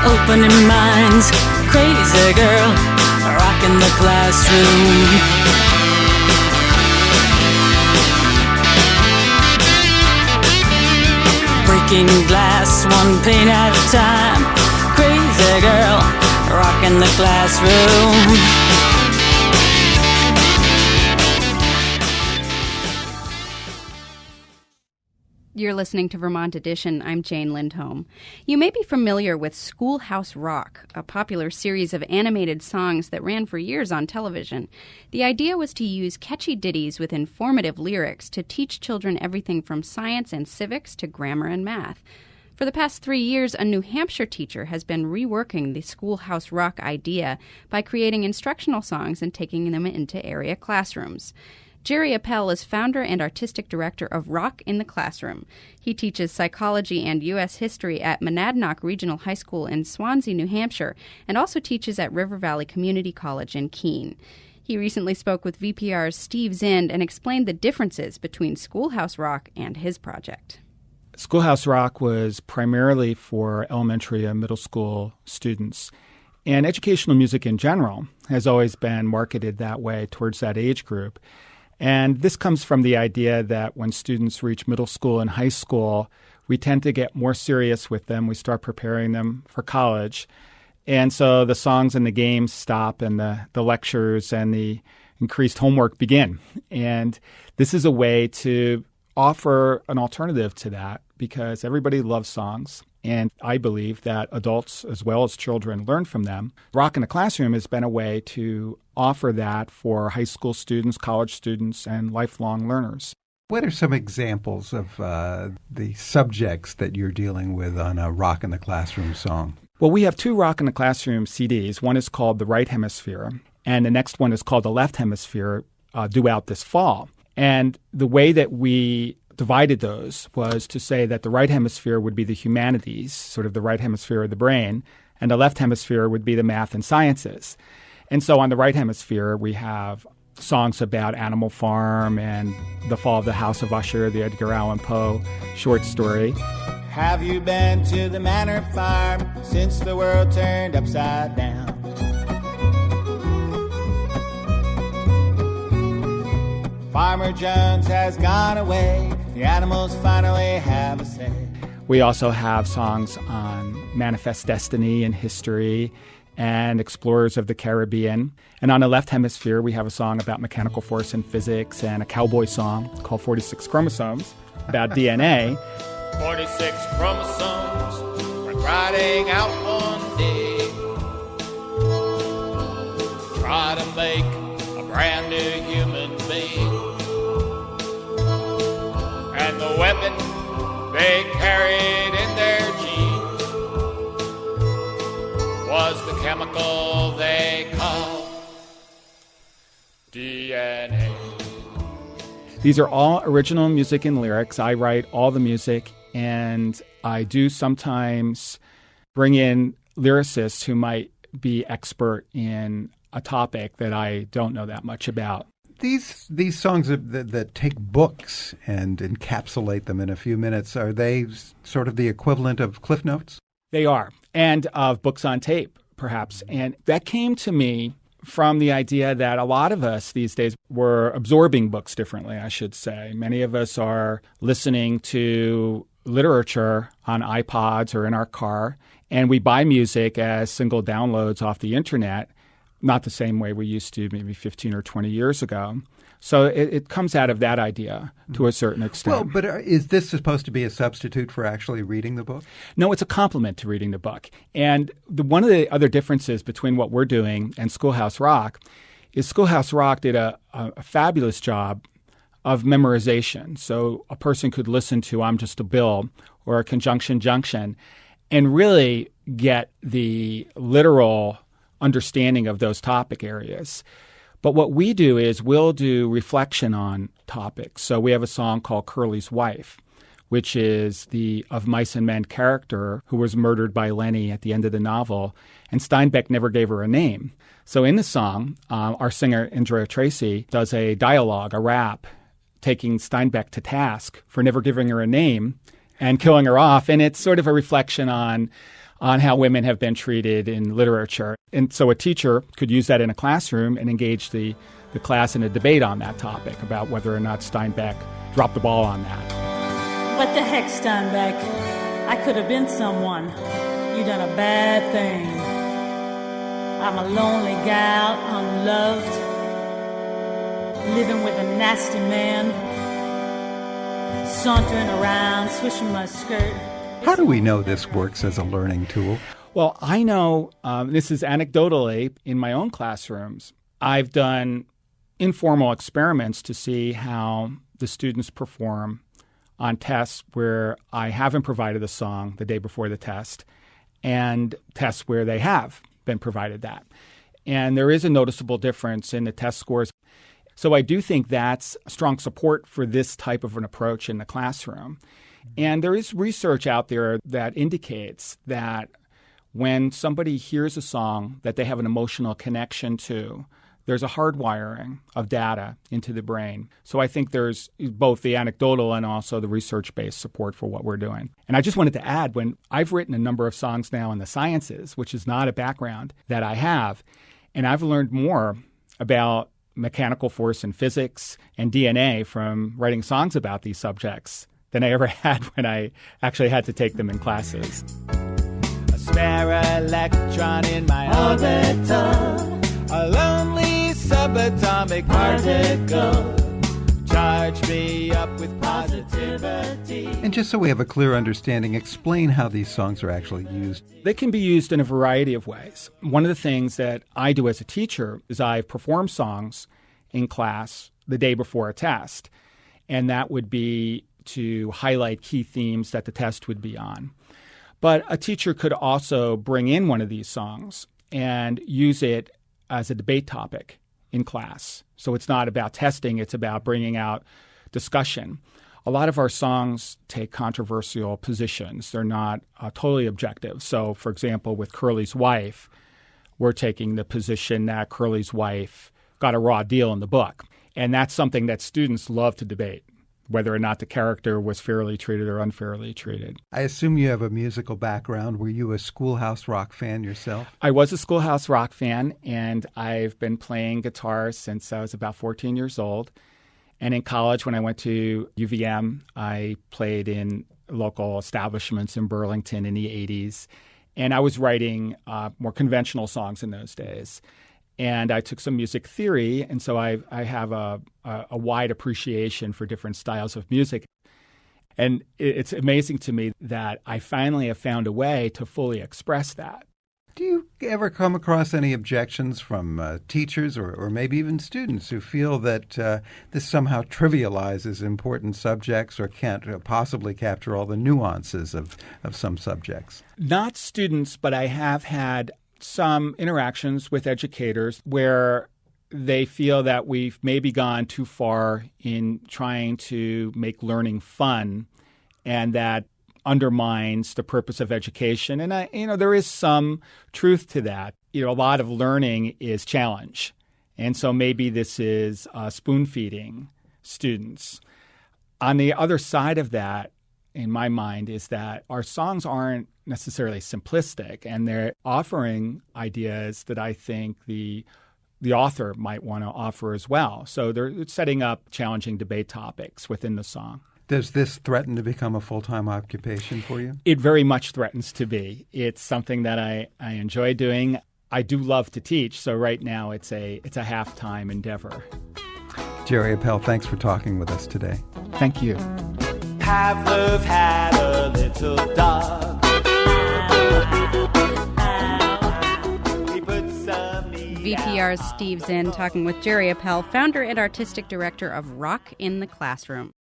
opening minds, crazy girl, rocking the classroom. Breaking glass one pane at a time, crazy girl, rocking the classroom. You're listening to Vermont Edition. I'm Jane Lindholm. You may be familiar with Schoolhouse Rock, a popular series of animated songs that ran for years on television. The idea was to use catchy ditties with informative lyrics to teach children everything from science and civics to grammar and math. For the past 3 years, a New Hampshire teacher has been reworking the Schoolhouse Rock idea by creating instructional songs and taking them into area classrooms. Jerry Appell is founder and artistic director of Rock in the Classroom. He teaches psychology and U.S. history at Monadnock Regional High School in Swansea, New Hampshire, and also teaches at River Valley Community College in Keene. He recently spoke with VPR's Steve Zinn and explained the differences between Schoolhouse Rock and his project. Schoolhouse Rock was primarily for elementary and middle school students. And educational music in general has always been marketed that way towards that age group. And this comes from the idea that when students reach middle school and high school, we tend to get more serious with them. We start preparing them for college. And so the songs and the games stop and the lectures and the increased homework begin. And this is a way to offer an alternative to that because everybody loves songs. And I believe that adults as well as children learn from them. Rock in the Classroom has been a way to offer that for high school students, college students, and lifelong learners. What are some examples of the subjects that you're dealing with on a Rock in the Classroom song? Well, we have 2 Rock in the Classroom CDs. One is called The Right Hemisphere, and the next one is called The Left Hemisphere, due out this fall. And the way that we divided those was to say that the right hemisphere would be the humanities, sort of the right hemisphere of the brain, and the left hemisphere would be the math and sciences. And so on the right hemisphere, we have songs about Animal Farm and The Fall of the House of Usher, the Edgar Allan Poe short story. Have you been to the Manor Farm since the world turned upside down? Farmer Jones has gone away. The animals finally have a say. We also have songs on Manifest Destiny and history and Explorers of the Caribbean. And on the left hemisphere, we have a song about mechanical force and physics and a cowboy song called 46 Chromosomes about DNA. 46 chromosomes went riding out one day. Try to make a brand new human being. And the weapon they carried in their genes was the chemical they call DNA. These are all original music and lyrics. I write all the music, and I do sometimes bring in lyricists who might be expert in a topic that I don't know that much about. These songs that take books and encapsulate them in a few minutes, are they sort of the equivalent of Cliff Notes? They are, and of books on tape, perhaps. And that came to me from the idea that a lot of us these days were absorbing books differently, I should say. Many of us are listening to literature on iPods or in our car, and we buy music as single downloads off the internet. Not the same way we used to maybe 15 or 20 years ago. So it comes out of that idea to a certain extent. Well, but is this supposed to be a substitute for actually reading the book? No, it's a complement to reading the book. And one of the other differences between what we're doing and Schoolhouse Rock is Schoolhouse Rock did a fabulous job of memorization. So a person could listen to I'm Just a Bill or a Conjunction Junction and really get the literal understanding of those topic areas. But what we do is we'll do reflection on topics. So we have a song called Curly's Wife, which is the Of Mice and Men character who was murdered by Lenny at the end of the novel, and Steinbeck never gave her a name. So in the song, our singer Andrea Tracy does a dialogue, a rap, taking Steinbeck to task for never giving her a name and killing her off. And it's sort of a reflection on on how women have been treated in literature. And so a teacher could use that in a classroom and engage the class in a debate on that topic about whether or not Steinbeck dropped the ball on that. What the heck, Steinbeck? I could have been someone. You done a bad thing. I'm a lonely gal, unloved, living with a nasty man, sauntering around, swishing my skirt. How do we know this works as a learning tool? Well, I know, this is anecdotally, in my own classrooms, I've done informal experiments to see how the students perform on tests where I haven't provided a song the day before the test and tests where they have been provided that. And there is a noticeable difference in the test scores. So I do think that's strong support for this type of an approach in the classroom. And there is research out there that indicates that when somebody hears a song that they have an emotional connection to, there's a hardwiring of data into the brain. So I think there's both the anecdotal and also the research-based support for what we're doing. And I just wanted to add, when I've written a number of songs now in the sciences, which is not a background that I have, and I've learned more about mechanical force and physics and DNA from writing songs about these subjects than I ever had when I actually had to take them in classes. A spare electron in my orbital, a lonely subatomic particle. Charge me up with positivity. And just so we have a clear understanding, explain how these songs are actually used. They can be used in a variety of ways. One of the things that I do as a teacher is I perform songs in class the day before a test, and that would be to highlight key themes that the test would be on. But a teacher could also bring in one of these songs and use it as a debate topic in class. So it's not about testing, it's about bringing out discussion. A lot of our songs take controversial positions. They're not totally objective. So, for example, with Curly's Wife, we're taking the position that Curly's wife got a raw deal in the book. And that's something that students love to debate, whether or not the character was fairly treated or unfairly treated. I assume you have a musical background. Were you a Schoolhouse Rock fan yourself? I was a Schoolhouse Rock fan, and I've been playing guitar since I was about 14 years old. And in college, when I went to UVM, I played in local establishments in Burlington in the 80s. And I was writing more conventional songs in those days. And I took some music theory, and so I have a wide appreciation for different styles of music. And it's amazing to me that I finally have found a way to fully express that. Do you ever come across any objections from teachers or maybe even students who feel that this somehow trivializes important subjects or can't possibly capture all the nuances of some subjects? Not students, but I have had some interactions with educators where they feel that we've maybe gone too far in trying to make learning fun, and that undermines the purpose of education. And there is some truth to that. A lot of learning is challenge, and so maybe this is spoon feeding students. On the other side of that, in my mind, is that our songs aren't necessarily simplistic, and they're offering ideas that I think the author might want to offer as well. So they're setting up challenging debate topics within the song. Does this threaten to become a full-time occupation for you? It very much threatens to be. It's something that I enjoy doing. I do love to teach, so right now it's a half-time endeavor. Jerry Appell, thanks for talking with us today. Thank you. Pavlov had a little dog. VPR's Steve Zinn talking with Jerry Appell, founder and artistic director of Rock in the Classroom.